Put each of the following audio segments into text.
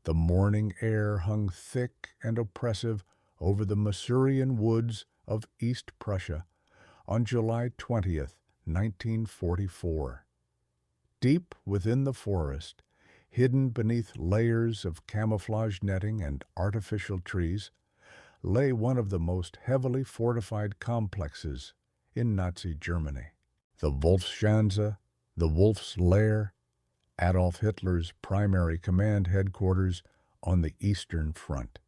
The morning air hung thick and oppressive over the Masurian woods of East Prussia on July 20th, 1944. Deep within the forest, hidden beneath layers of camouflage netting and artificial trees, lay one of the most heavily fortified complexes in Nazi Germany. The Wolfschanze, the Wolf's Lair, Adolf Hitler's primary command headquarters on the Eastern Front.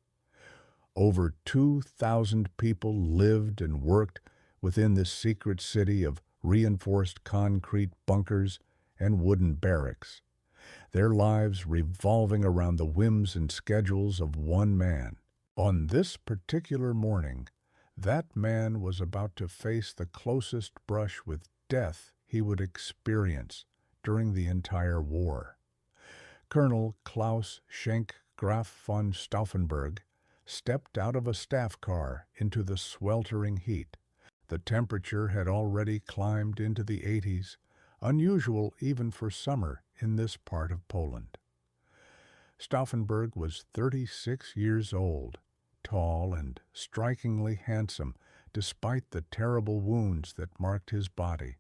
Over 2,000 people lived and worked within this secret city of reinforced concrete bunkers and wooden barracks, their lives revolving around the whims and schedules of one man. On this particular morning, that man was about to face the closest brush with death he would experience during the entire war. Colonel Klaus Graf von Stauffenberg stepped out of a staff car into the sweltering heat. The temperature had already climbed into the 80s, unusual even for summer in this part of Poland. Stauffenberg was 36 years old, tall and strikingly handsome despite the terrible wounds that marked his body.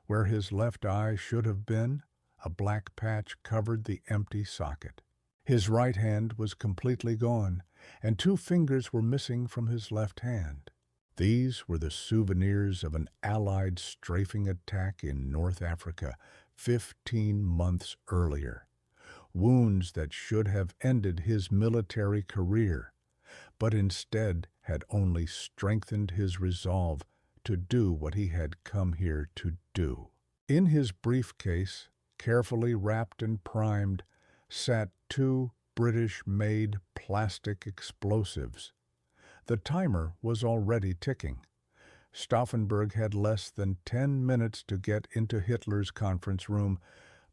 Where his left eye should have been, a black patch covered the empty socket. His right hand was completely gone, and 2 fingers were missing from his left hand. These were the souvenirs of an Allied strafing attack in North Africa 15 months earlier. Wounds that should have ended his military career, but instead had only strengthened his resolve to do what he had come here to do. In his briefcase, carefully wrapped and primed, sat 2 British-made plastic explosives. The timer was already ticking. Stauffenberg had less than 10 minutes to get into Hitler's conference room,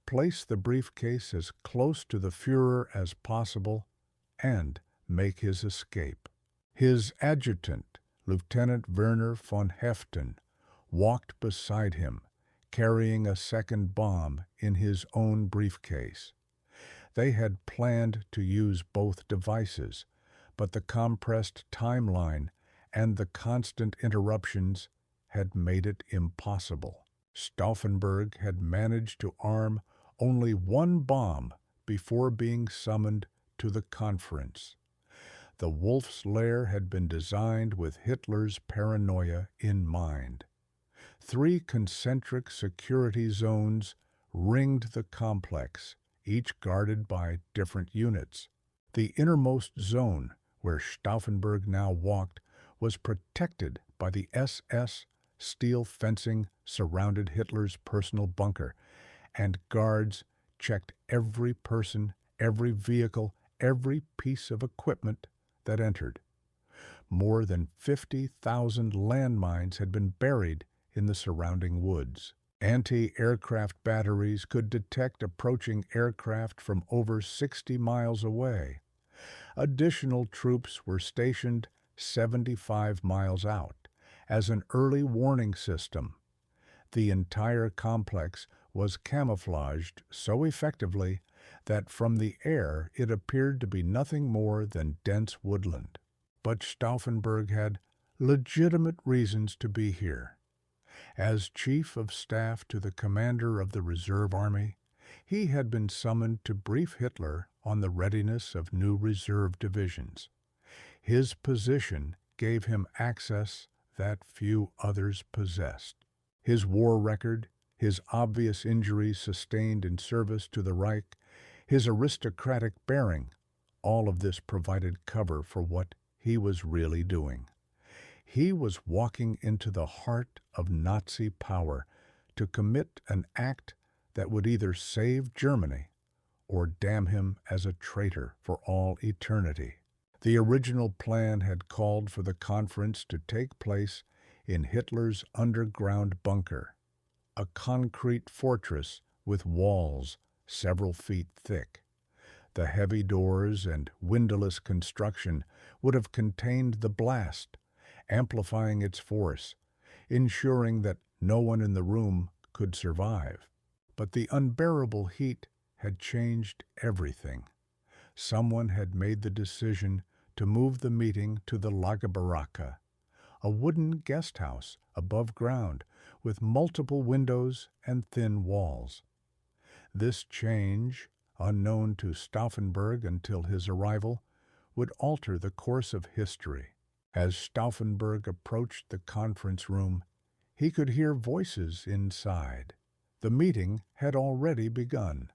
place the briefcase as close to the Führer as possible, and make his escape. His adjutant, Lieutenant Werner von Heften, walked beside him, carrying a second bomb in his own briefcase. They had planned to use both devices, but the compressed timeline and the constant interruptions had made it impossible. Stauffenberg had managed to arm only 1 bomb before being summoned to the conference. The Wolf's Lair had been designed with Hitler's paranoia in mind. 3 concentric security zones ringed the complex, each guarded by different units. The innermost zone, where Stauffenberg now walked, was protected by the SS steel fencing surrounded Hitler's personal bunker, and guards checked every person, every vehicle, every piece of equipment that entered. More than 50,000 landmines had been buried in the surrounding woods. Anti-aircraft batteries could detect approaching aircraft from over 60 miles away. Additional troops were stationed 75 miles out as an early warning system. The entire complex was camouflaged so effectively that from the air it appeared to be nothing more than dense woodland. But Stauffenberg had legitimate reasons to be here. As Chief of Staff to the Commander of the Reserve Army, he had been summoned to brief Hitler on the readiness of new reserve divisions. His position gave him access that few others possessed. His war record, his obvious injuries sustained in service to the Reich, his aristocratic bearing, all of this provided cover for what he was really doing. He was walking into the heart of Nazi power to commit an act that would either save Germany or damn him as a traitor for all eternity. The original plan had called for the conference to take place in Hitler's underground bunker, a concrete fortress with walls several feet thick. The heavy doors and windowless construction would have contained the blast, amplifying its force, ensuring that no one in the room could survive. But the unbearable heat had changed everything. Someone had made the decision to move the meeting to the Lagerbaracke, a wooden guest house above ground with multiple windows and thin walls. This change, unknown to Stauffenberg until his arrival, would alter the course of history. As Stauffenberg approached the conference room, he could hear voices inside. The meeting had already begun.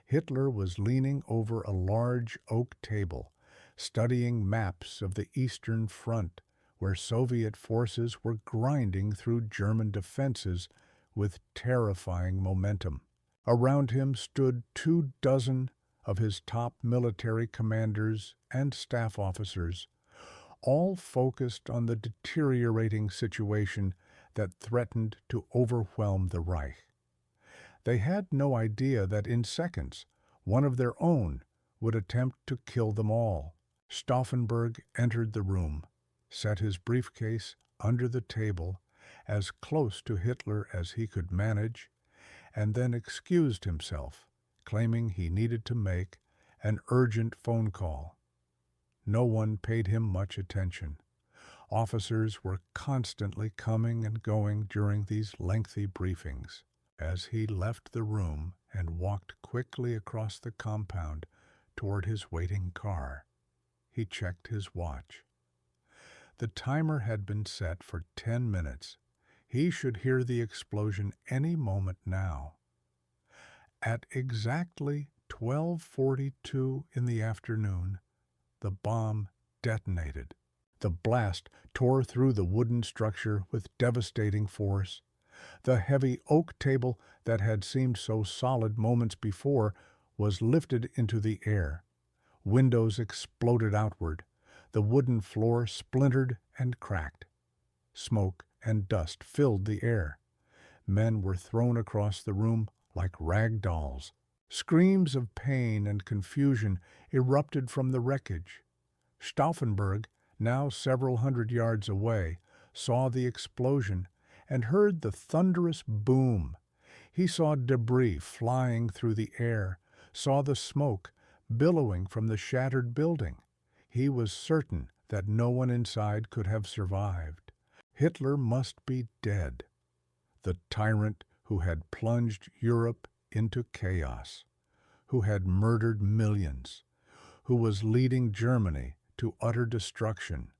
Hitler was leaning over a large oak table, studying maps of the Eastern Front, where Soviet forces were grinding through German defenses with terrifying momentum. Around him stood 24 of his top military commanders and staff officers, all focused on the deteriorating situation that threatened to overwhelm the Reich. They had no idea that in seconds, one of their own would attempt to kill them all. Stauffenberg entered the room, set his briefcase under the table as close to Hitler as he could manage, and then excused himself, claiming he needed to make an urgent phone call. No one paid him much attention. Officers were constantly coming and going during these lengthy briefings. As he left the room and walked quickly across the compound toward his waiting car, he checked his watch. The timer had been set for 10 minutes. He should hear the explosion any moment now. At exactly 12:42 in the afternoon, the bomb detonated. The blast tore through the wooden structure with devastating force. The heavy oak table that had seemed so solid moments before was lifted into the air. Windows exploded outward. The wooden floor splintered and cracked. Smoke and dust filled the air. Men were thrown across the room like rag dolls. Screams of pain and confusion erupted from the wreckage. Stauffenberg, now several hundred yards away, saw the explosion and heard the thunderous boom. He saw debris flying through the air, saw the smoke billowing from the shattered building. He was certain that no one inside could have survived. Hitler must be dead. The tyrant who had plunged Europe into chaos, who had murdered millions, who was leading Germany to utter destruction.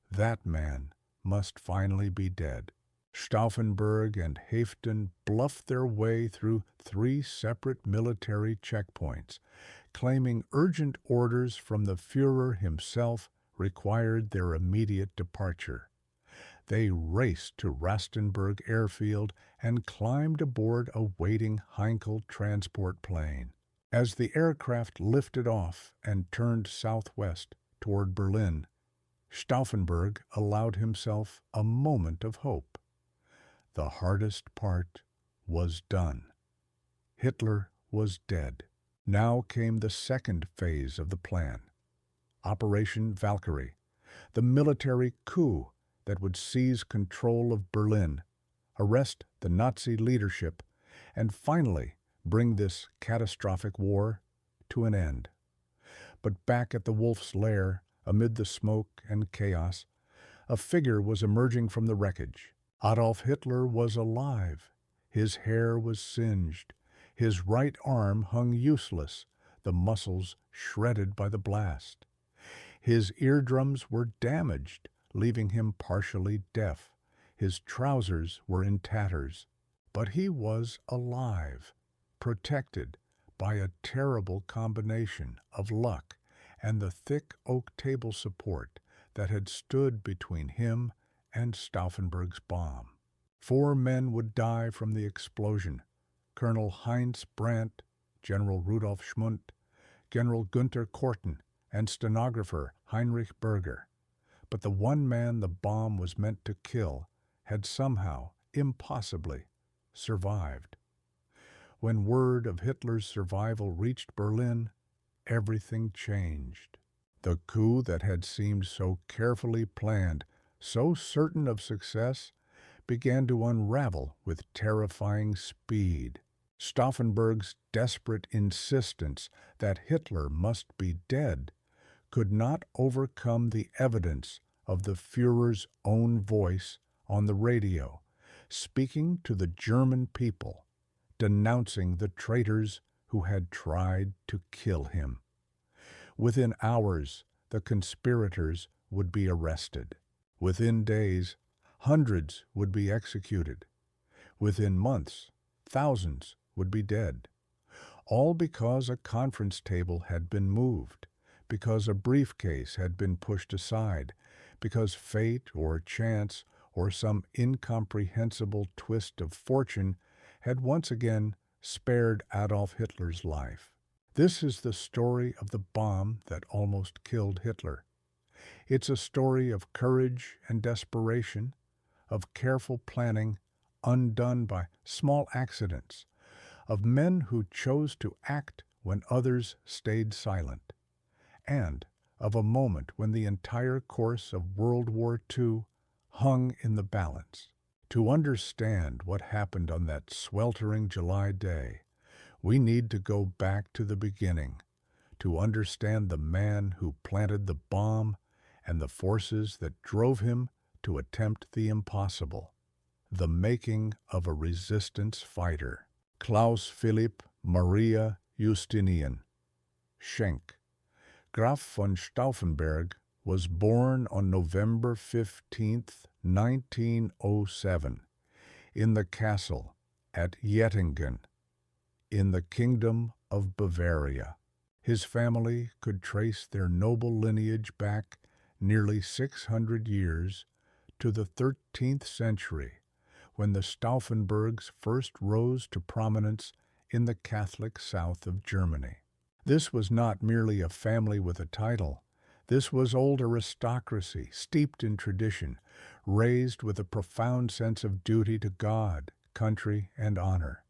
That man must finally be dead. Stauffenberg and Haeften bluffed their way through 3 separate military checkpoints, claiming urgent orders from the Führer himself required their immediate departure. They raced to Rastenburg airfield and climbed aboard a waiting Heinkel transport plane. As the aircraft lifted off and turned southwest toward Berlin, Stauffenberg allowed himself a moment of hope. The hardest part was done. Hitler was dead. Now came the second phase of the plan, Operation Valkyrie, the military coup that would seize control of Berlin, arrest the Nazi leadership, and finally bring this catastrophic war to an end. But back at the Wolf's Lair, amid the smoke and chaos, a figure was emerging from the wreckage. Adolf Hitler was alive. His hair was singed. His right arm hung useless, the muscles shredded by the blast. His eardrums were damaged, leaving him partially deaf. His trousers were in tatters. But he was alive, protected by a terrible combination of luck and the thick oak table support that had stood between him and Stauffenberg's bomb. 4 men would die from the explosion: Colonel Heinz Brandt, General Rudolf Schmundt, General Günther Korten, and stenographer Heinrich Berger. But the one man the bomb was meant to kill had somehow, impossibly, survived. When word of Hitler's survival reached Berlin, everything changed. The coup that had seemed so carefully planned, so certain of success, began to unravel with terrifying speed. Stauffenberg's desperate insistence that Hitler must be dead could not overcome the evidence of the Führer's own voice on the radio, speaking to the German people, denouncing the traitors who had tried to kill him. Within hours, the conspirators would be arrested. Within days, hundreds would be executed. Within months, thousands would be dead. All because a conference table had been moved, because a briefcase had been pushed aside, because fate or chance or some incomprehensible twist of fortune had once again spared Adolf Hitler's life. This is the story of the bomb that almost killed Hitler. It's a story of courage and desperation, of careful planning undone by small accidents, of men who chose to act when others stayed silent, and of a moment when the entire course of World War II hung in the balance. To understand what happened on that sweltering July day, we need to go back to the beginning, to understand the man who planted the bomb and the forces that drove him to attempt the impossible. The making of a resistance fighter. Klaus Philipp Maria Justinian Schenk, Graf von Stauffenberg, was born on November 15, 1907, in the castle at Jettingen, in the Kingdom of Bavaria. His family could trace their noble lineage back nearly 600 years to the 13th century, when the Stauffenbergs first rose to prominence in the Catholic south of Germany. This was not merely a family with a title. This was old aristocracy, steeped in tradition, raised with a profound sense of duty to God, country, and honor.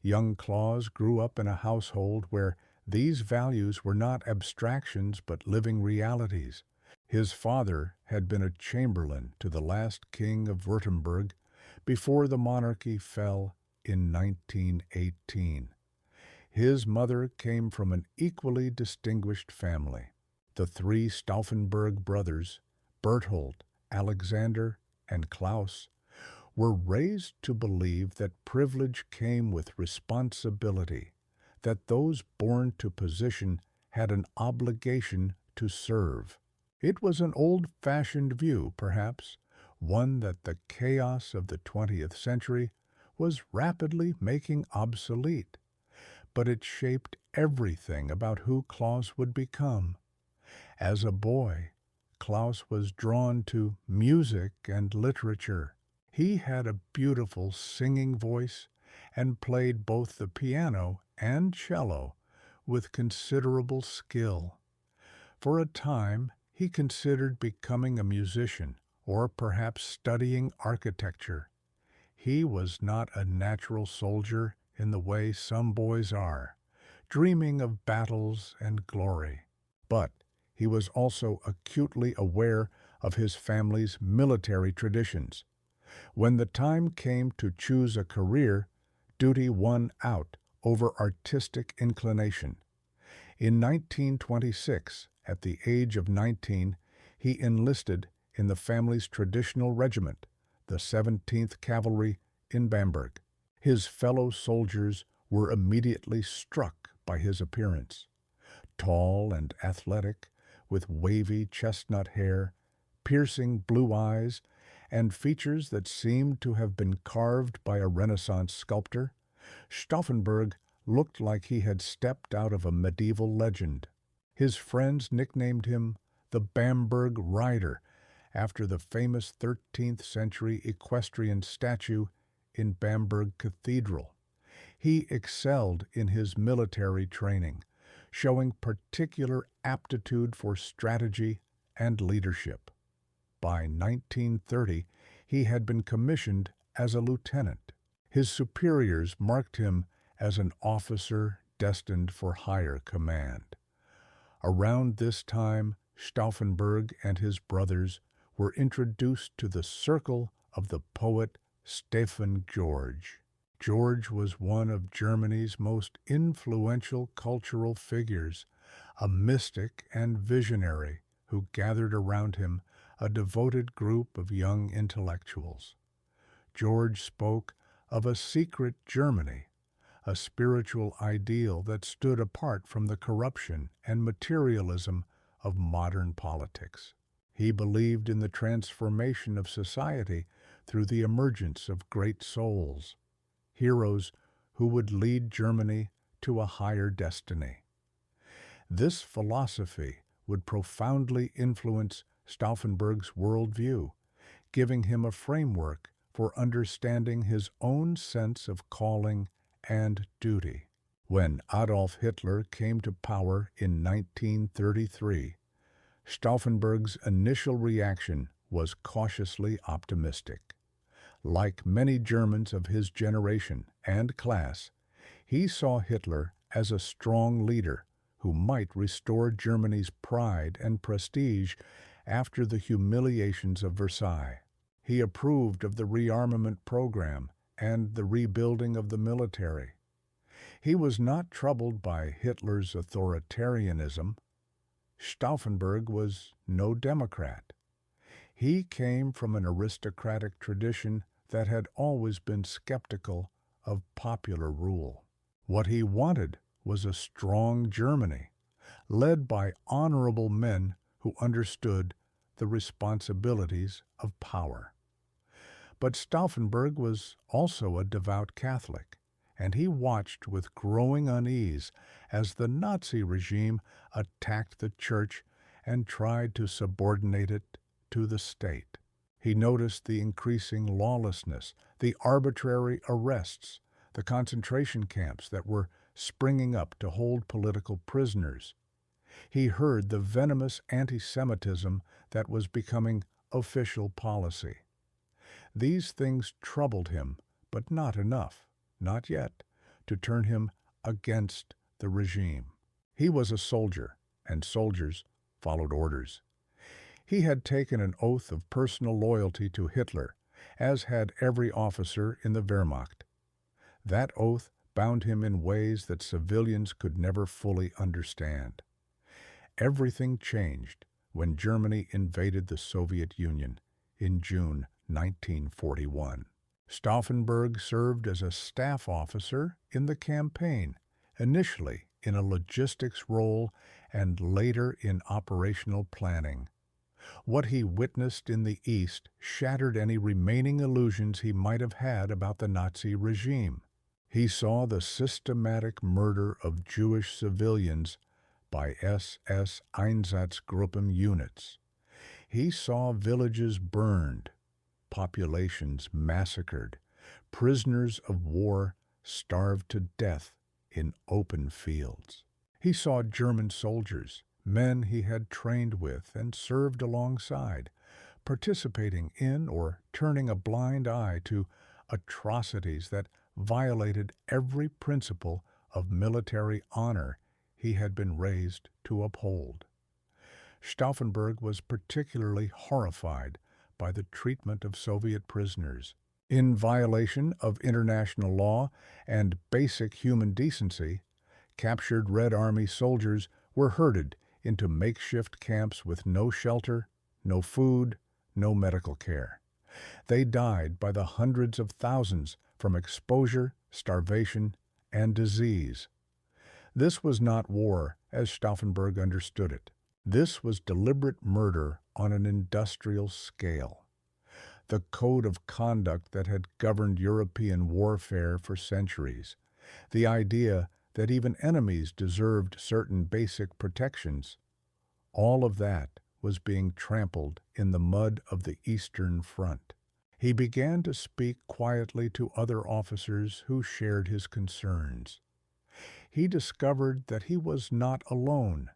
Young Claus grew up in a household where these values were not abstractions but living realities. His father had been a chamberlain to the last king of Württemberg before the monarchy fell in 1918. His mother came from an equally distinguished family. The three Stauffenberg brothers, Berthold, Alexander, and Klaus, were raised to believe that privilege came with responsibility, that those born to position had an obligation to serve. It was an old-fashioned view, perhaps, one that the chaos of the 20th century was rapidly making obsolete. But it shaped everything about who Klaus would become. As a boy, Klaus was drawn to music and literature. He had a beautiful singing voice and played both the piano and cello with considerable skill. For a time, he considered becoming a musician or perhaps studying architecture. He was not a natural soldier in the way some boys are, dreaming of battles and glory. But he was also acutely aware of his family's military traditions. When the time came to choose a career, duty won out over artistic inclination. In 1926, at the age of 19, he enlisted in the family's traditional regiment, the 17th Cavalry in Bamberg. His fellow soldiers were immediately struck by his appearance. Tall and athletic, with wavy chestnut hair, piercing blue eyes, and features that seemed to have been carved by a Renaissance sculptor, Stauffenberg looked like he had stepped out of a medieval legend. His friends nicknamed him the Bamberg Rider, after the famous 13th century equestrian statue in Bamberg Cathedral. He excelled in his military training, showing particular aptitude for strategy and leadership. By 1930, he had been commissioned as a lieutenant. His superiors marked him as an officer destined for higher command. Around this time, Stauffenberg and his brothers were introduced to the circle of the poet Stephan George. George was one of Germany's most influential cultural figures, a mystic and visionary who gathered around him a devoted group of young intellectuals. George spoke of a secret Germany, a spiritual ideal that stood apart from the corruption and materialism of modern politics. He believed in the transformation of society through the emergence of great souls, heroes who would lead Germany to a higher destiny. This philosophy would profoundly influence Stauffenberg's worldview, giving him a framework for understanding his own sense of calling and duty. When Adolf Hitler came to power in 1933, Stauffenberg's initial reaction was cautiously optimistic. Like many Germans of his generation and class, he saw Hitler as a strong leader who might restore Germany's pride and prestige after the humiliations of Versailles. He approved of the rearmament program and the rebuilding of the military. He was not troubled by Hitler's authoritarianism. Stauffenberg was no Democrat. He came from an aristocratic tradition that had always been skeptical of popular rule. What he wanted was a strong Germany, led by honorable men who understood the responsibilities of power. But Stauffenberg was also a devout Catholic, and he watched with growing unease as the Nazi regime attacked the church and tried to subordinate it to the state. He noticed the increasing lawlessness, the arbitrary arrests, the concentration camps that were springing up to hold political prisoners. He heard the venomous anti-Semitism that was becoming official policy. These things troubled him, but not enough, not yet, to turn him against the regime. He was a soldier, and soldiers followed orders. He had taken an oath of personal loyalty to Hitler, as had every officer in the Wehrmacht. That oath bound him in ways that civilians could never fully understand. Everything changed when Germany invaded the Soviet Union in June 1941. Stauffenberg served as a staff officer in the campaign, initially in a logistics role and later in operational planning. What he witnessed in the East shattered any remaining illusions he might have had about the Nazi regime. He saw the systematic murder of Jewish civilians by SS Einsatzgruppen units. He saw villages burned, populations massacred, prisoners of war starved to death in open fields. He saw German soldiers, men he had trained with and served alongside, participating in or turning a blind eye to atrocities that violated every principle of military honor he had been raised to uphold. Stauffenberg was particularly horrified by the treatment of Soviet prisoners. In violation of international law and basic human decency, captured Red Army soldiers were herded into makeshift camps with no shelter, no food, no medical care. They died by the hundreds of thousands from exposure, starvation, and disease. This was not war as Stauffenberg understood it. This was deliberate murder on an industrial scale. The code of conduct that had governed European warfare for centuries, the idea that even enemies deserved certain basic protections, all of that was being trampled in the mud of the Eastern Front. He began to speak quietly to other officers who shared his concerns. He discovered that he was not alone,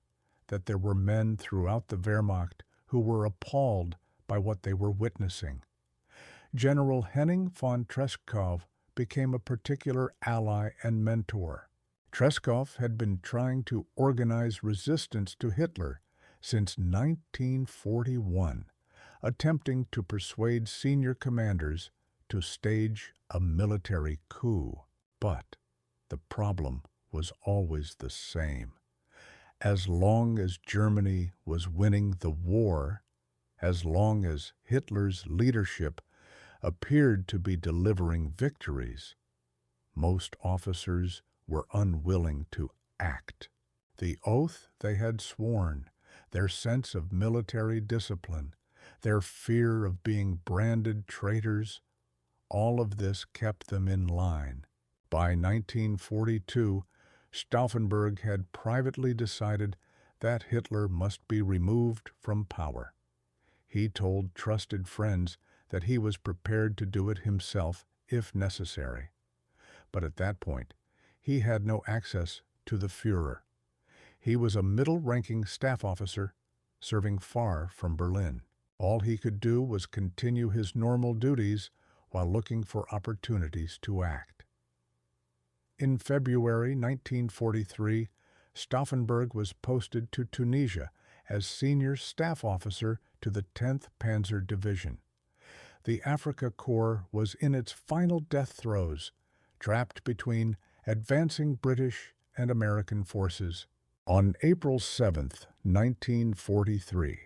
that there were men throughout the Wehrmacht who were appalled by what they were witnessing. General Henning von Treschow became a particular ally and mentor. Treschow had been trying to organize resistance to Hitler since 1941, attempting to persuade senior commanders to stage a military coup. But the problem was always the same. As long as Germany was winning the war, as long as Hitler's leadership appeared to be delivering victories, most officers were unwilling to act. The oath they had sworn, their sense of military discipline, their fear of being branded traitors, all of this kept them in line. By 1942, Stauffenberg had privately decided that Hitler must be removed from power. He told trusted friends that he was prepared to do it himself if necessary. But at that point, he had no access to the Führer. He was a middle-ranking staff officer serving far from Berlin. All he could do was continue his normal duties while looking for opportunities to act. In February 1943, Stauffenberg was posted to Tunisia as senior staff officer to the 10th Panzer Division. The Africa Corps was in its final death throes, trapped between advancing British and American forces. On April 7, 1943,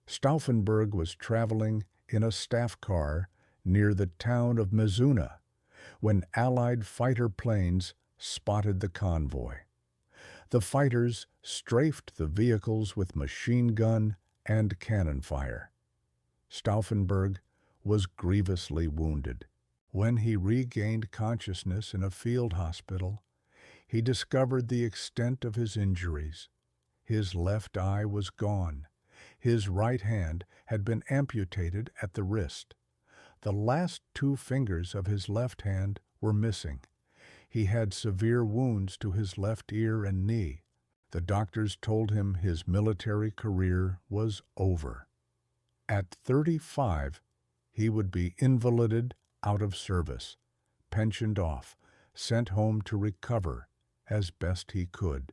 Stauffenberg was traveling in a staff car near the town of Mizuna when Allied fighter planes spotted the convoy. The fighters strafed the vehicles with machine gun and cannon fire. Stauffenberg was grievously wounded. When he regained consciousness in a field hospital, he discovered the extent of his injuries. His left eye was gone. His right hand had been amputated at the wrist. The last two fingers of his left hand were missing. He had severe wounds to his left ear and knee. The doctors told him his military career was over. At 35, he would be invalided out of service, pensioned off, sent home to recover as best he could.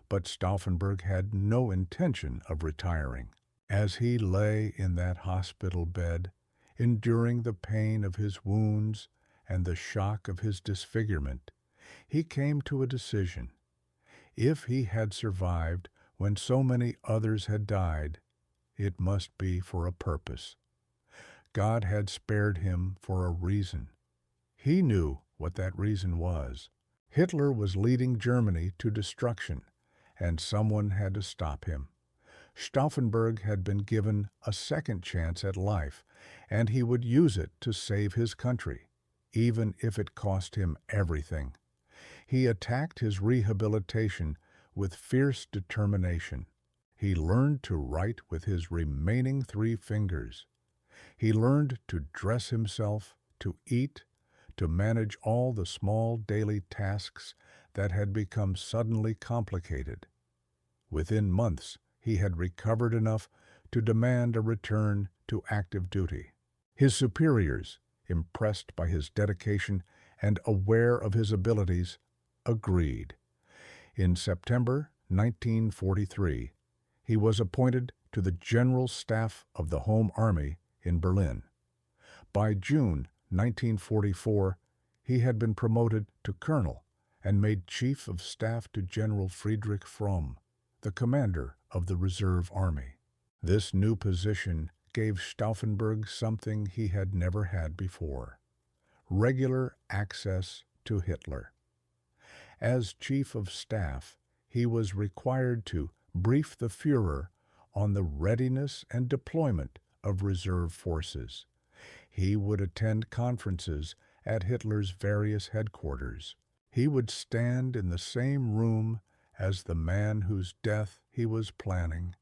But Stauffenberg had no intention of retiring. As he lay in that hospital bed, enduring the pain of his wounds and the shock of his disfigurement, he came to a decision. If he had survived when so many others had died, it must be for a purpose. God had spared him for a reason. He knew what that reason was. Hitler was leading Germany to destruction, and someone had to stop him. Stauffenberg had been given a second chance at life, and he would use it to save his country, even if it cost him everything. He attacked his rehabilitation with fierce determination. He learned to write with his remaining 3 fingers. He learned to dress himself, to eat, to manage all the small daily tasks that had become suddenly complicated. Within months, he had recovered enough to demand a return to active duty. His superiors, impressed by his dedication and aware of his abilities, agreed. In September 1943, he was appointed to the General Staff of the Home Army in Berlin. By June 1944, he had been promoted to colonel and made Chief of Staff to General Friedrich Fromm, the commander of the Reserve Army. This new position gave Stauffenberg something he had never had before: regular access to Hitler. As Chief of Staff, he was required to brief the Führer on the readiness and deployment of reserve forces. He would attend conferences at Hitler's various headquarters. He would stand in the same room as the man whose death he was planning.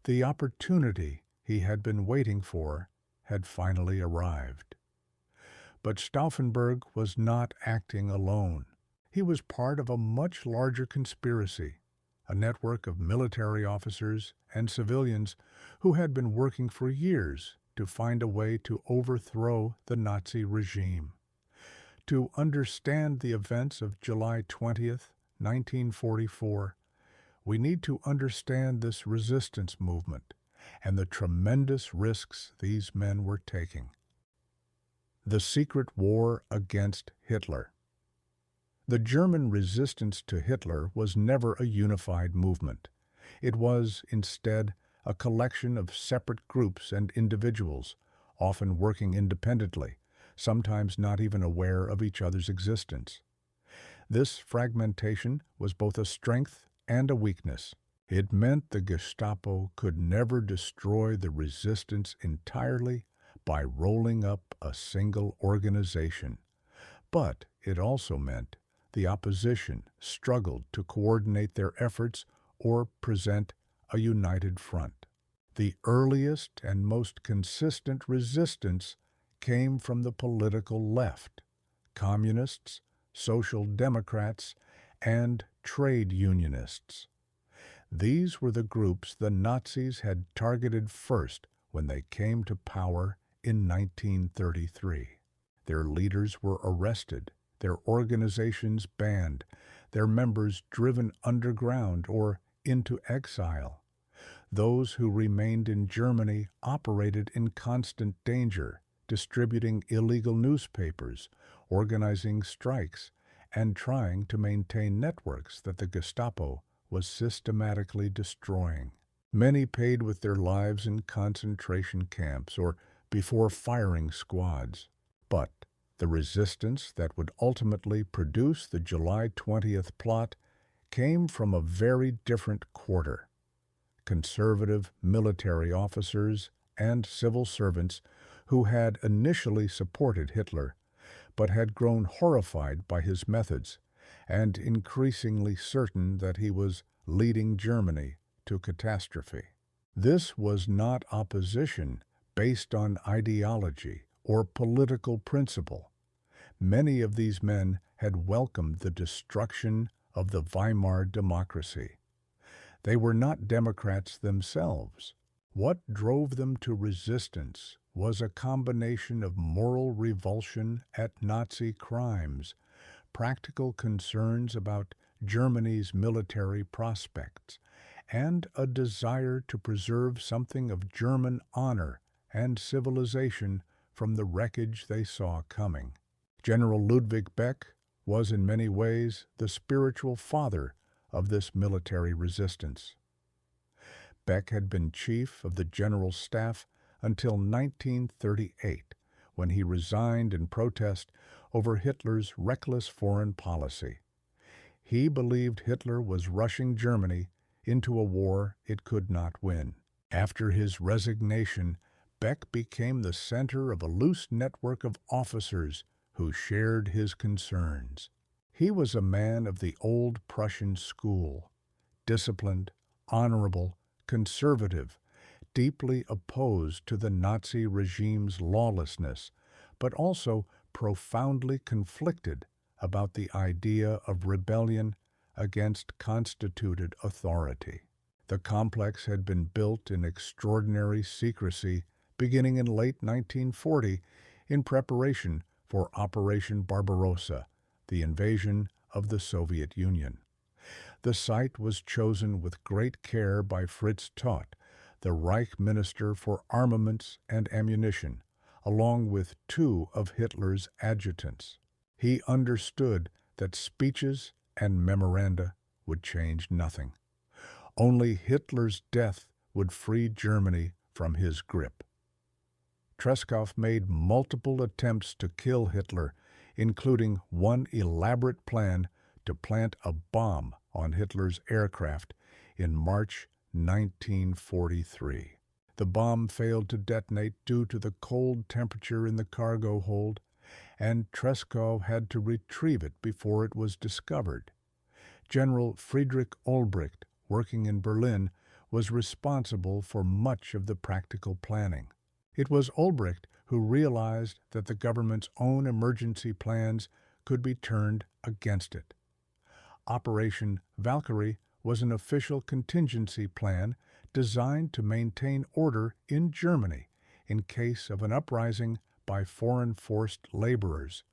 The opportunity he had been waiting for had finally arrived. But Stauffenberg was not acting alone. He was part of a much larger conspiracy, a network of military officers and civilians who had been working for years to find a way to overthrow the Nazi regime. To understand the events of July 20th, 1944, we need to understand this resistance movement and the tremendous risks these men were taking. The Secret War Against Hitler. The German resistance to Hitler was never a unified movement. It was, instead, a collection of separate groups and individuals, often working independently, sometimes not even aware of each other's existence. This fragmentation was both a strength and a weakness. It meant the Gestapo could never destroy the resistance entirely by rolling up a single organization. But it also meant the opposition struggled to coordinate their efforts or present a united front. The earliest and most consistent resistance came from the political left, communists, social democrats, and trade unionists. These were the groups the Nazis had targeted first when they came to power in 1933. Their leaders were arrested, their organizations banned, their members driven underground or into exile. Those who remained in Germany operated in constant danger, distributing illegal newspapers, organizing strikes, and trying to maintain networks that the Gestapo was systematically destroying. Many paid with their lives in concentration camps or before firing squads. But the resistance that would ultimately produce the July 20th plot came from a very different quarter. Conservative military officers and civil servants who had initially supported Hitler, but had grown horrified by his methods and increasingly certain that he was leading Germany to catastrophe. This was not opposition based on ideology or political principle. Many of these men had welcomed the destruction of the Weimar democracy. They were not Democrats themselves. What drove them to resistance was a combination of moral revulsion at Nazi crimes, practical concerns about Germany's military prospects, and a desire to preserve something of German honor and civilization from the wreckage they saw coming. General Ludwig Beck was in many ways the spiritual father of this military resistance. Beck had been chief of the General Staff until 1938, when he resigned in protest over Hitler's reckless foreign policy. He believed Hitler was rushing Germany into a war it could not win. After his resignation, Beck became the center of a loose network of officers who shared his concerns. He was a man of the old Prussian school, disciplined, honorable, conservative, deeply opposed to the Nazi regime's lawlessness, but also profoundly conflicted about the idea of rebellion against constituted authority. The complex had been built in extraordinary secrecy beginning in late 1940 in preparation for Operation Barbarossa, the invasion of the Soviet Union. The site was chosen with great care by Fritz Todt, the Reich Minister for Armaments and Ammunition, along with two of Hitler's adjutants. He understood that speeches and memoranda would change nothing. Only Hitler's death would free Germany from his grip. Tresckow made multiple attempts to kill Hitler, including one elaborate plan to plant a bomb on Hitler's aircraft in March 1943. The bomb failed to detonate due to the cold temperature in the cargo hold, and Tresckow had to retrieve it before it was discovered. General Friedrich Olbricht, working in Berlin, was responsible for much of the practical planning. It was Olbricht who realized that the government's own emergency plans could be turned against it. Operation Valkyrie was an official contingency plan designed to maintain order in Germany in case of an uprising by foreign forced laborers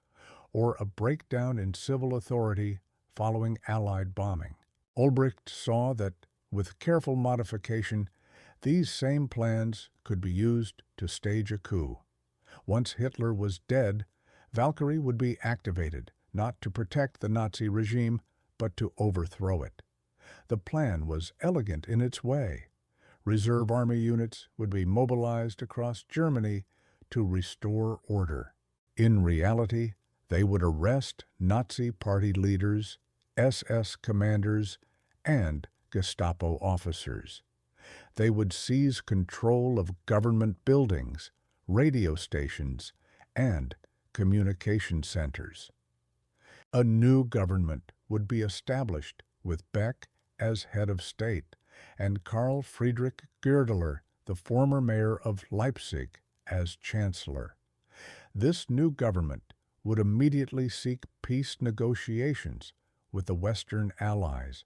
or a breakdown in civil authority following Allied bombing. Olbricht saw that, with careful modification, these same plans could be used to stage a coup. Once Hitler was dead, Valkyrie would be activated, not to protect the Nazi regime, but to overthrow it. The plan was elegant in its way. Reserve army units would be mobilized across Germany to restore order. In reality, they would arrest Nazi party leaders, SS commanders, and Gestapo officers. They would seize control of government buildings, radio stations, and communication centers. A new government would be established with Beck as head of state and Karl Friedrich Goerdeler, the former mayor of Leipzig, as chancellor. This new government would immediately seek peace negotiations with the Western Allies,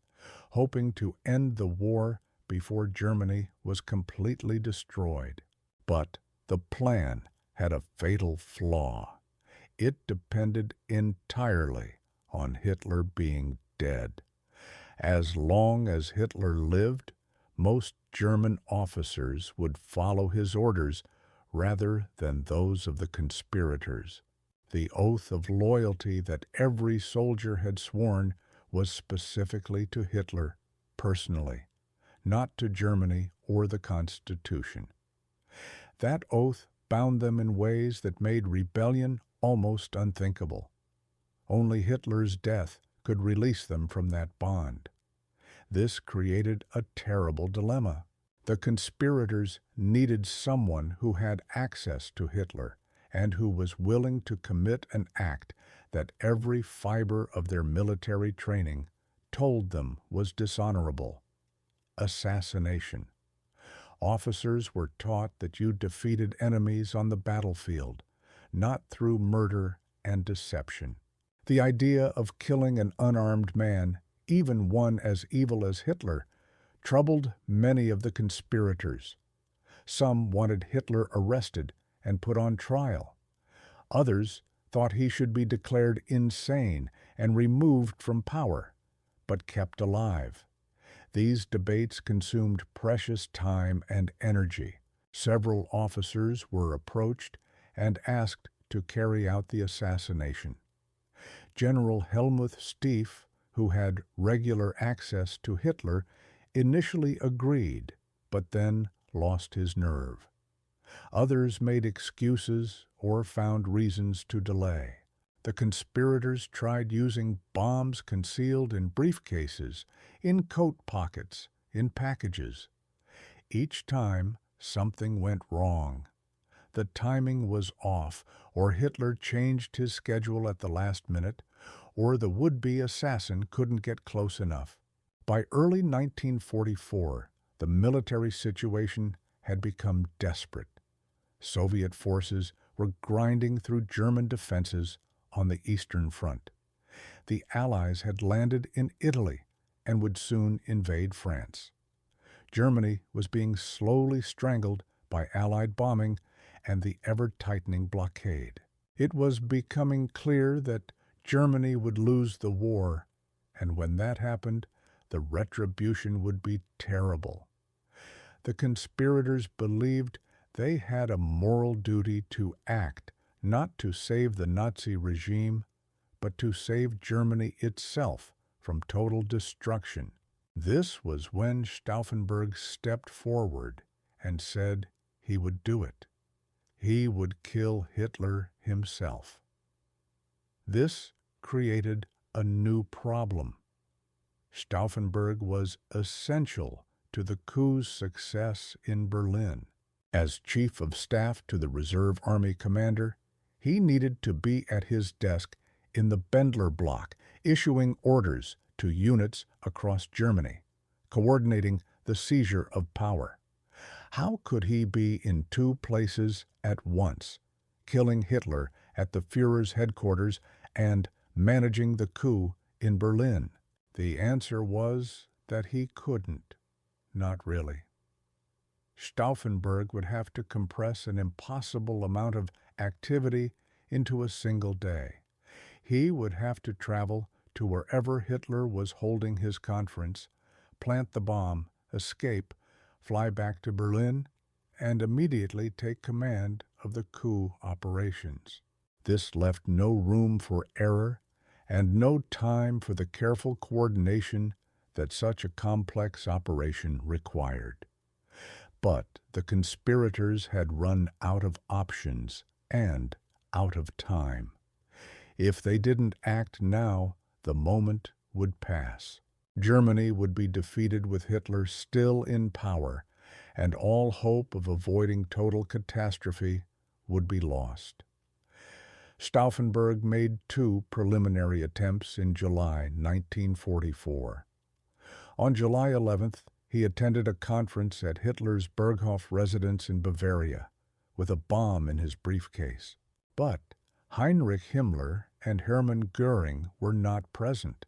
hoping to end the war before Germany was completely destroyed. But the plan had a fatal flaw. It depended entirely on Hitler being dead. As long as Hitler lived, most German officers would follow his orders rather than those of the conspirators. The oath of loyalty that every soldier had sworn was specifically to Hitler personally, not to Germany or the Constitution. That oath bound them in ways that made rebellion almost unthinkable. Only Hitler's death could release them from that bond. This created a terrible dilemma. The conspirators needed someone who had access to Hitler and who was willing to commit an act that every fiber of their military training told them was dishonorable: assassination. Officers were taught that you defeated enemies on the battlefield, not through murder and deception. The idea of killing an unarmed man, even one as evil as Hitler, troubled many of the conspirators. Some wanted Hitler arrested and put on trial. Others thought he should be declared insane and removed from power, but kept alive. These debates consumed precious time and energy. Several officers were approached and asked to carry out the assassination. General Helmuth Stieff, who had regular access to Hitler, initially agreed, but then lost his nerve. Others made excuses or found reasons to delay. The conspirators tried using bombs concealed in briefcases, in coat pockets, in packages. Each time, something went wrong. The timing was off, or Hitler changed his schedule at the last minute, or the would-be assassin couldn't get close enough. By early 1944, the military situation had become desperate. Soviet forces were grinding through German defenses on the Eastern Front. The Allies had landed in Italy and would soon invade France. Germany was being slowly strangled by Allied bombing and the ever-tightening blockade. It was becoming clear that Germany would lose the war, and when that happened, the retribution would be terrible. The conspirators believed they had a moral duty to act, not to save the Nazi regime, but to save Germany itself from total destruction. This was when Stauffenberg stepped forward and said he would do it. He would kill Hitler himself. This created a new problem. Stauffenberg was essential to the coup's success in Berlin. As Chief of Staff to the Reserve Army Commander, he needed to be at his desk in the Bendler Block, issuing orders to units across Germany, coordinating the seizure of power. How could he be in two places at once, killing Hitler at the Führer's headquarters and managing the coup in Berlin? The answer was that he couldn't. Not really. Stauffenberg would have to compress an impossible amount of activity into a single day. He would have to travel to wherever Hitler was holding his conference, plant the bomb, escape, fly back to Berlin, and immediately take command of the coup operations. This left no room for error and no time for the careful coordination that such a complex operation required. But the conspirators had run out of options and out of time. If they didn't act now, the moment would pass. Germany would be defeated with Hitler still in power, and all hope of avoiding total catastrophe would be lost. Stauffenberg made two preliminary attempts in July 1944. On July 11th, he attended a conference at Hitler's Berghof residence in Bavaria with a bomb in his briefcase. But Heinrich Himmler and Hermann Göring were not present,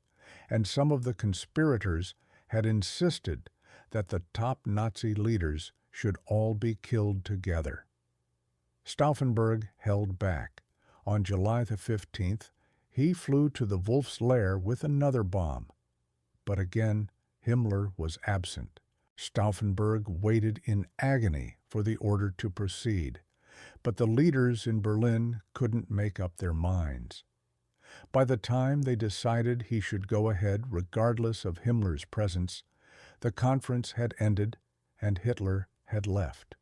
and some of the conspirators had insisted that the top Nazi leaders should all be killed together. Stauffenberg held back. On July the 15th, he flew to the Wolf's Lair with another bomb. But again, Himmler was absent. Stauffenberg waited in agony for the order to proceed, but the leaders in Berlin couldn't make up their minds. By the time they decided he should go ahead regardless of Himmler's presence, the conference had ended and Hitler had left.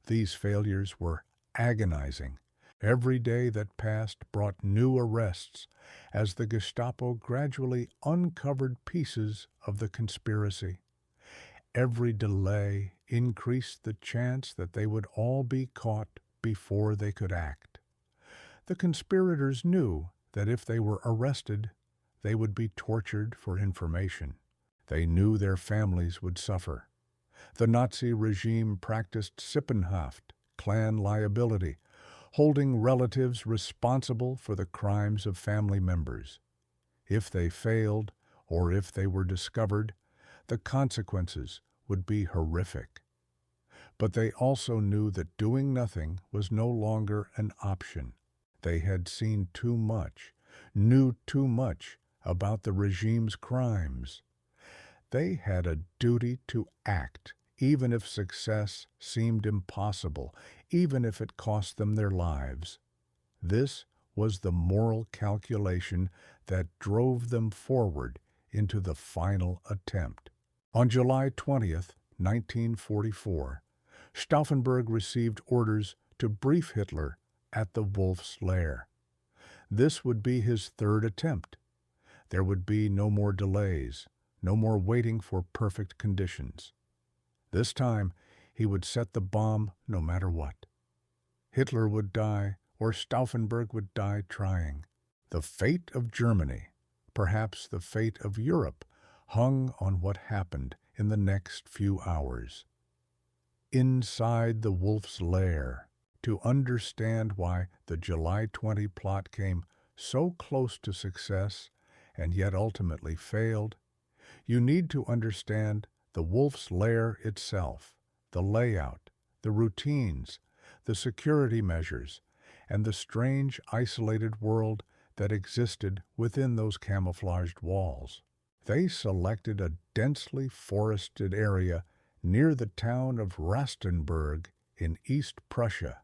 These failures were agonizing. Every day that passed brought new arrests as the Gestapo gradually uncovered pieces of the conspiracy. Every delay increased the chance that they would all be caught before they could act. The conspirators knew that if they were arrested, they would be tortured for information. They knew their families would suffer. The Nazi regime practiced Sippenhaft, clan liability, holding relatives responsible for the crimes of family members. If they failed, or if they were discovered, the consequences would be horrific. But they also knew that doing nothing was no longer an option. They had seen too much, knew too much about the regime's crimes. They had a duty to act, even if success seemed impossible, even if it cost them their lives. This was the moral calculation that drove them forward into the final attempt. On July 20th, 1944, Stauffenberg received orders to brief Hitler at the Wolf's Lair. This would be his third attempt. There would be no more delays, no more waiting for perfect conditions. This time, he would set the bomb no matter what. Hitler would die, or Stauffenberg would die trying. The fate of Germany, perhaps the fate of Europe, hung on what happened in the next few hours. Inside the Wolf's Lair, to understand why the July 20 plot came so close to success and yet ultimately failed, you need to understand the Wolf's Lair itself, the layout, the routines, the security measures, and the strange isolated world that existed within those camouflaged walls. They selected a densely forested area near the town of Rastenburg in East Prussia,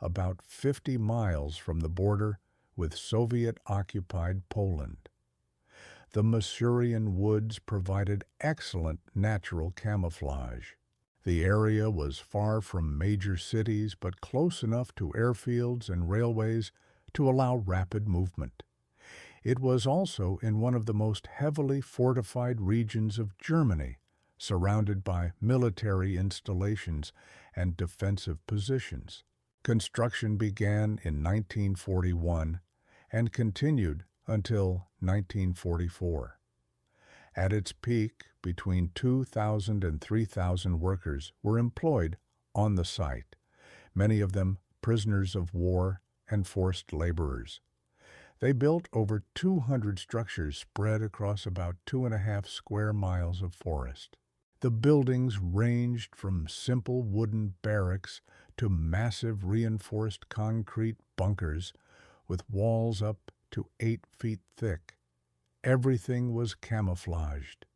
about 50 miles from the border with Soviet-occupied Poland. The Masurian woods provided excellent natural camouflage. The area was far from major cities but close enough to airfields and railways to allow rapid movement. It was also in one of the most heavily fortified regions of Germany, surrounded by military installations and defensive positions. Construction began in 1941 and continued until 1944. At its peak, between 2,000 and 3,000 workers were employed on the site, many of them prisoners of war and forced laborers. They built over 200 structures spread across about 2.5 square miles of forest. The buildings ranged from simple wooden barracks to massive reinforced concrete bunkers with walls up to 8 feet thick. Everything was camouflaged.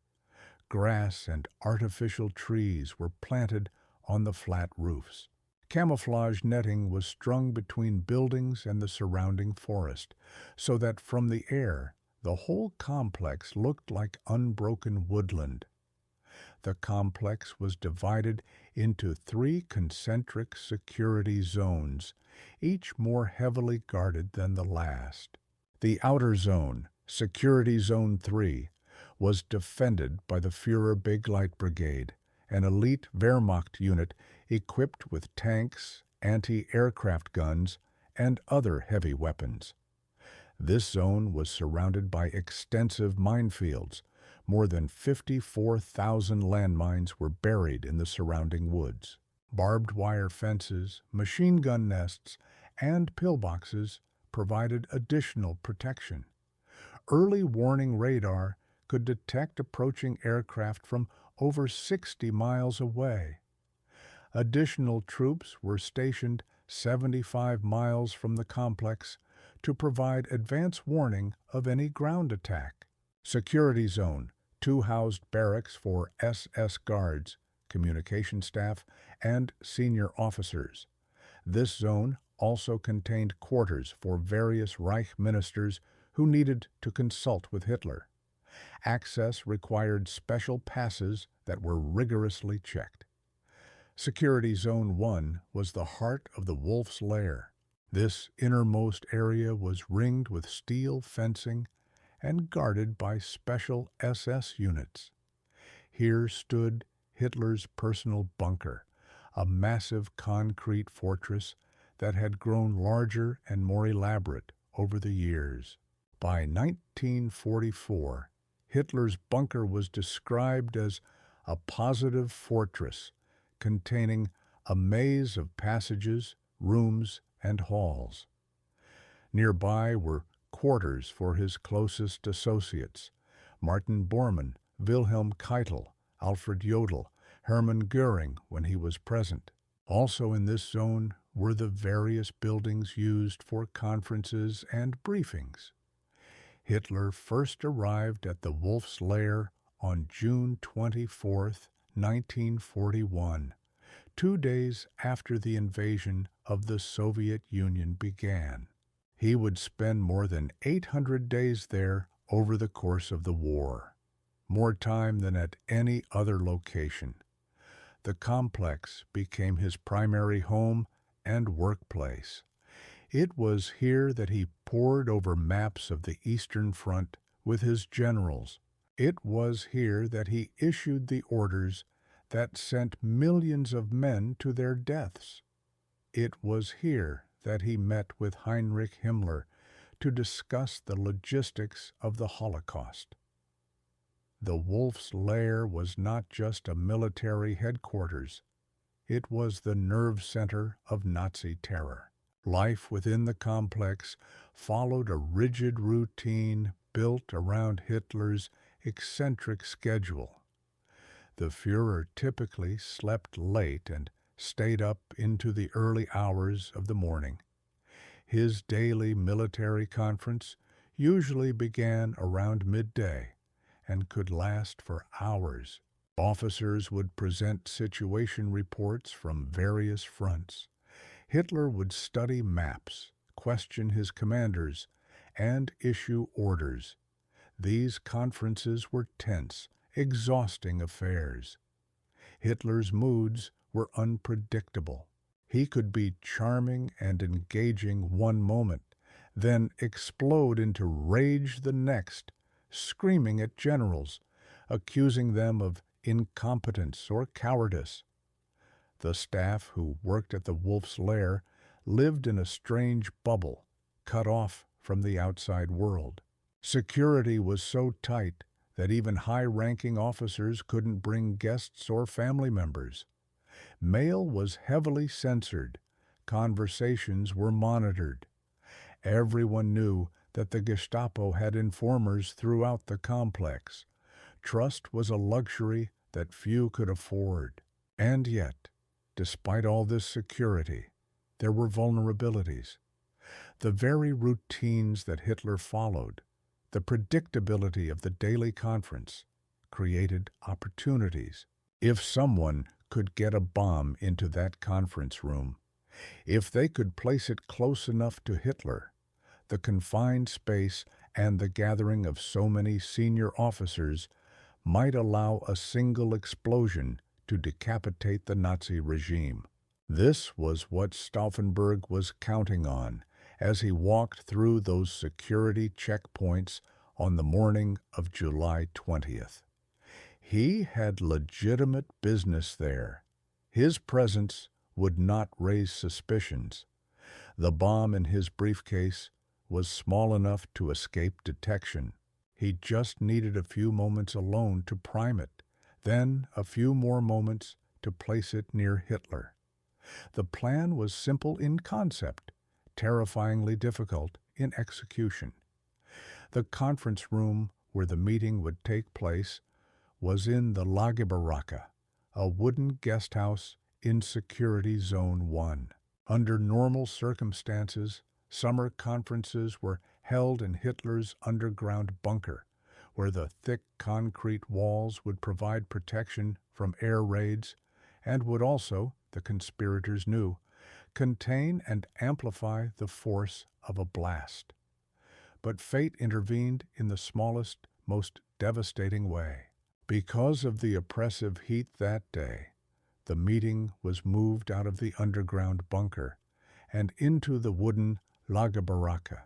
Grass and artificial trees were planted on the flat roofs. Camouflage netting was strung between buildings and the surrounding forest, so that from the air the whole complex looked like unbroken woodland. The complex was divided into 3 concentric security zones, each more heavily guarded than the last. The outer zone, Security Zone 3, was defended by the Führer Big Light Brigade, an elite Wehrmacht unit equipped with tanks, anti-aircraft guns, and other heavy weapons. This zone was surrounded by extensive minefields. More than 54,000 landmines were buried in the surrounding woods. Barbed wire fences, machine gun nests, and pillboxes provided additional protection. Early warning radar could detect approaching aircraft from over 60 miles away. Additional troops were stationed 75 miles from the complex to provide advance warning of any ground attack. Security Zone 2 housed barracks for SS guards, communication staff, and senior officers. This zone also contained quarters for various Reich ministers who needed to consult with Hitler. Access required special passes that were rigorously checked. Security Zone 1 was the heart of the Wolf's Lair. This innermost area was ringed with steel fencing and guarded by special SS units. Here stood Hitler's personal bunker, a massive concrete fortress that had grown larger and more elaborate over the years. By 1944, Hitler's bunker was described as a positive fortress containing a maze of passages, rooms, and halls. Nearby were quarters for his closest associates, Martin Bormann, Wilhelm Keitel, Alfred Jodl, Hermann Göring when he was present. Also in this zone were the various buildings used for conferences and briefings. Hitler first arrived at the Wolf's Lair on June 24, 1941, 2 days after the invasion of the Soviet Union began. He would spend more than 800 days there over the course of the war, more time than at any other location. The complex became his primary home and workplace. It was here that he pored over maps of the Eastern Front with his generals. It was here that he issued the orders that sent millions of men to their deaths. It was here that he met with Heinrich Himmler to discuss the logistics of the Holocaust. The Wolf's Lair was not just a military headquarters. It was the nerve center of Nazi terror. Life within the complex followed a rigid routine built around Hitler's eccentric schedule. The Führer typically slept late and stayed up into the early hours of the morning. His daily military conference usually began around midday and could last for hours. Officers would present situation reports from various fronts. Hitler would study maps, question his commanders, and issue orders. These conferences were tense, exhausting affairs. Hitler's moods were unpredictable. He could be charming and engaging one moment, then explode into rage the next, screaming at generals, accusing them of incompetence or cowardice. The staff who worked at the Wolf's Lair lived in a strange bubble, cut off from the outside world. Security was so tight that even high-ranking officers couldn't bring guests or family members. Mail was heavily censored. Conversations were monitored. Everyone knew that the Gestapo had informers throughout the complex. Trust was a luxury that few could afford. And yet, despite all this security, there were vulnerabilities. The very routines that Hitler followed, the predictability of the daily conference, created opportunities. If someone could get a bomb into that conference room. If they could place it close enough to Hitler, the confined space and the gathering of so many senior officers might allow a single explosion to decapitate the Nazi regime. This was what Stauffenberg was counting on as he walked through those security checkpoints on the morning of July 20th. He had legitimate business there. His presence would not raise suspicions. The bomb in his briefcase was small enough to escape detection. He just needed a few moments alone to prime it, then a few more moments to place it near Hitler. The plan was simple in concept, terrifyingly difficult in execution. The conference room where the meeting would take place was in the Lagerbaracke, a wooden guest house in Security Zone 1. Under normal circumstances, summer conferences were held in Hitler's underground bunker, where the thick concrete walls would provide protection from air raids and would also, the conspirators knew, contain and amplify the force of a blast. But fate intervened in the smallest, most devastating way. Because of the oppressive heat that day, the meeting was moved out of the underground bunker and into the wooden Lagerbaracke.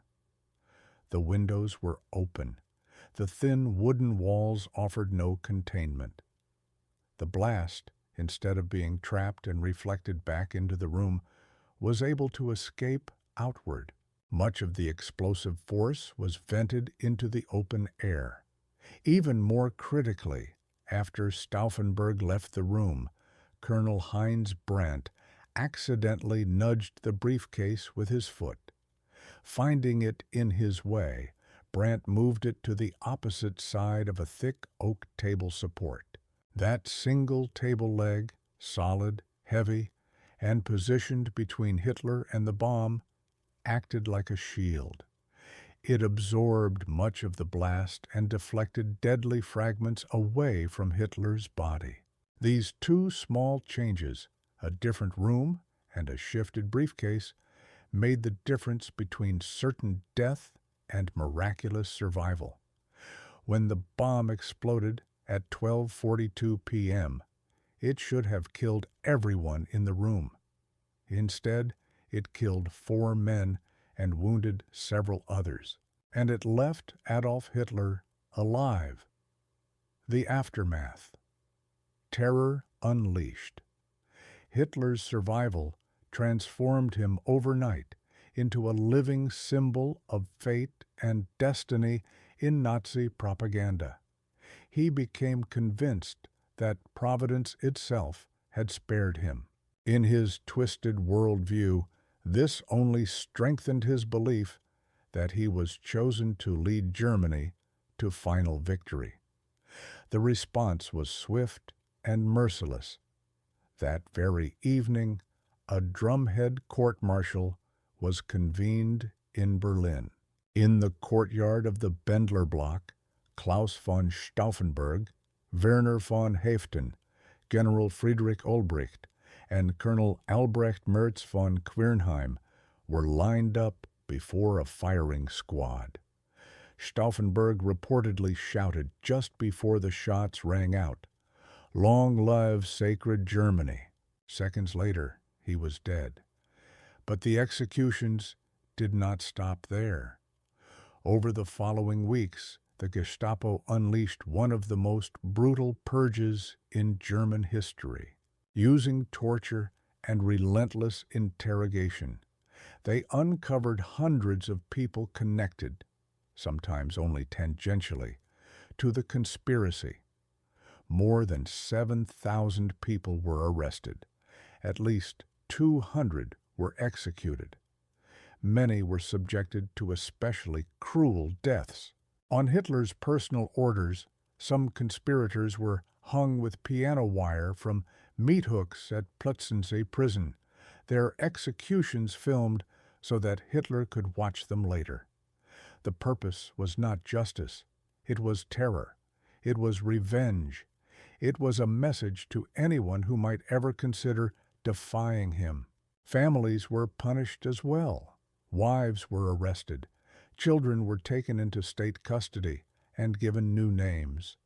The windows were open. The thin wooden walls offered no containment. The blast, instead of being trapped and reflected back into the room, was able to escape outward. Much of the explosive force was vented into the open air. Even more critically, after Stauffenberg left the room, Colonel Heinz Brandt accidentally nudged the briefcase with his foot. Finding it in his way, Brandt moved it to the opposite side of a thick oak table support. That single table leg, solid, heavy, and positioned between Hitler and the bomb, acted like a shield. It absorbed much of the blast and deflected deadly fragments away from Hitler's body. These two small changes, a different room and a shifted briefcase, made the difference between certain death and miraculous survival. When the bomb exploded at 12:42 p.m., it should have killed everyone in the room. Instead, it killed 4 men and wounded several others, and it left Adolf Hitler alive. The aftermath. Terror unleashed. Hitler's survival transformed him overnight into a living symbol of fate and destiny in Nazi propaganda. He became convinced that Providence itself had spared him. In his twisted worldview, this only strengthened his belief that he was chosen to lead Germany to final victory. The response was swift and merciless. That very evening, a drumhead court-martial was convened in Berlin. In the courtyard of the Bendler block, Claus von Stauffenberg, Werner von Haeften, General Friedrich Olbricht, and Colonel Albrecht Merz von Quirnheim were lined up before a firing squad. Stauffenberg reportedly shouted just before the shots rang out, "Long live sacred Germany." Seconds later, he was dead. But the executions did not stop there. Over the following weeks, the Gestapo unleashed one of the most brutal purges in German history. Using torture and relentless interrogation, they uncovered hundreds of people connected, sometimes only tangentially, to the conspiracy. More than 7,000 people were arrested. At least 200 were executed. Many were subjected to especially cruel deaths. On Hitler's personal orders, some conspirators were hung with piano wire from meat hooks at Plötzensee prison, their executions filmed so that Hitler could watch them later. The purpose was not justice. It was terror. It was revenge. It was a message to anyone who might ever consider defying him. Families were punished as well. Wives were arrested. Children were taken into state custody and given new names.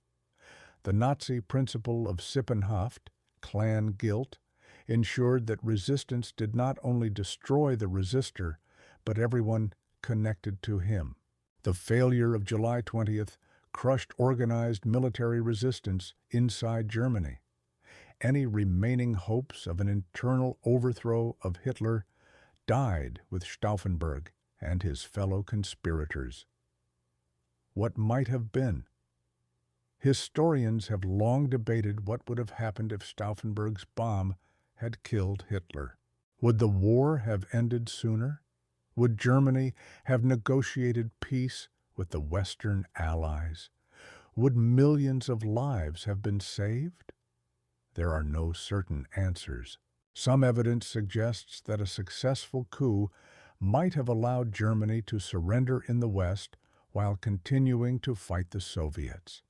The Nazi principle of Sippenhaft, clan guilt, ensured that resistance did not only destroy the resistor, but everyone connected to him. The failure of July 20th crushed organized military resistance inside Germany. Any remaining hopes of an internal overthrow of Hitler died with Stauffenberg and his fellow conspirators. What might have been? Historians have long debated what would have happened if Stauffenberg's bomb had killed Hitler. Would the war have ended sooner? Would Germany have negotiated peace with the Western Allies? Would millions of lives have been saved? There are no certain answers. Some evidence suggests that a successful coup might have allowed Germany to surrender in the West while continuing to fight the Soviets.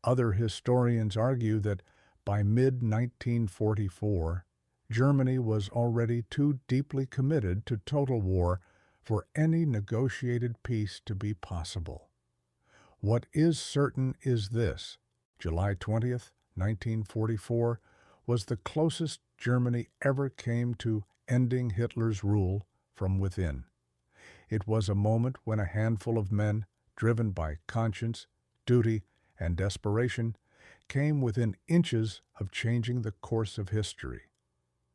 Other historians argue that by mid-1944, Germany was already too deeply committed to total war for any negotiated peace to be possible. What is certain is this: July 20th, 1944, was the closest Germany ever came to ending Hitler's rule from within. It was a moment when a handful of men, driven by conscience, duty, and desperation, came within inches of changing the course of history.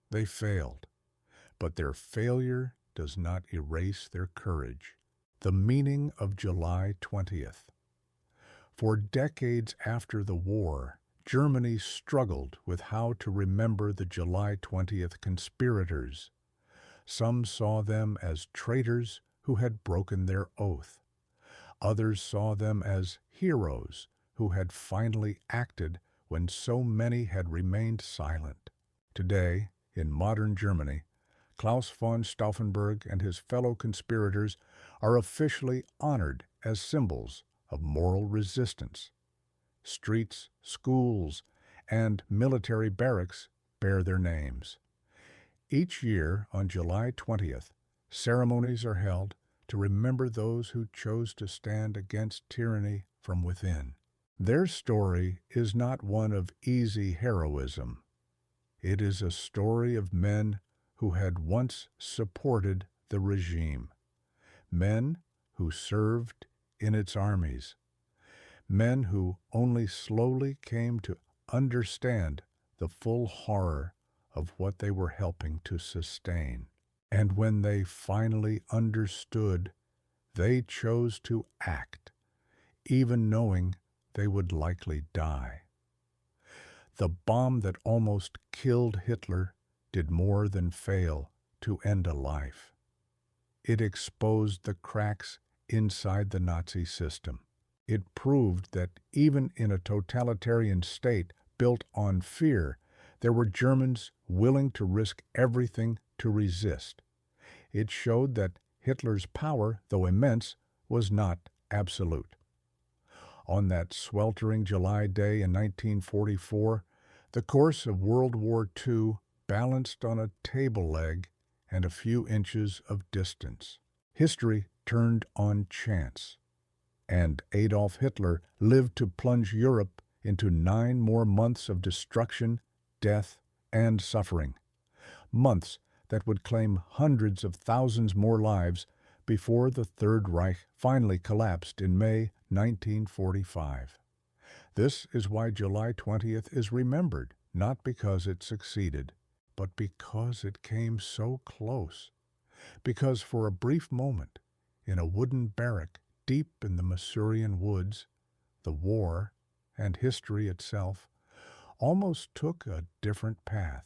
They failed, but their failure does not erase their courage. The meaning of July 20th. For decades after the war, Germany struggled with how to remember the July 20th conspirators. Some saw them as traitors who had broken their oath. Others saw them as heroes who had finally acted when so many had remained silent. Today, in modern Germany, Claus von Stauffenberg and his fellow conspirators are officially honored as symbols of moral resistance. Streets, schools, and military barracks bear their names. Each year on July 20th, ceremonies are held to remember those who chose to stand against tyranny from within. Their story is not one of easy heroism. It is a story of men who had once supported the regime, men who served in its armies, men who only slowly came to understand the full horror of what they were helping to sustain. And when they finally understood, they chose to act, even knowing they would likely die. The bomb that almost killed Hitler did more than fail to end a life. It exposed the cracks inside the Nazi system. It proved that even in a totalitarian state built on fear, there were Germans willing to risk everything to resist. It showed that Hitler's power, though immense, was not absolute. On that sweltering July day in 1944, the course of World War II balanced on a table leg and a few inches of distance. History turned on chance, and Adolf Hitler lived to plunge Europe into 9 more months of destruction, death, and suffering. Months that would claim hundreds of thousands more lives before the Third Reich finally collapsed in May 1945. This is why July 20th is remembered, not because it succeeded, but because it came so close. Because for a brief moment, in a wooden barrack deep in the Masurian woods, the war, and history itself, almost took a different path.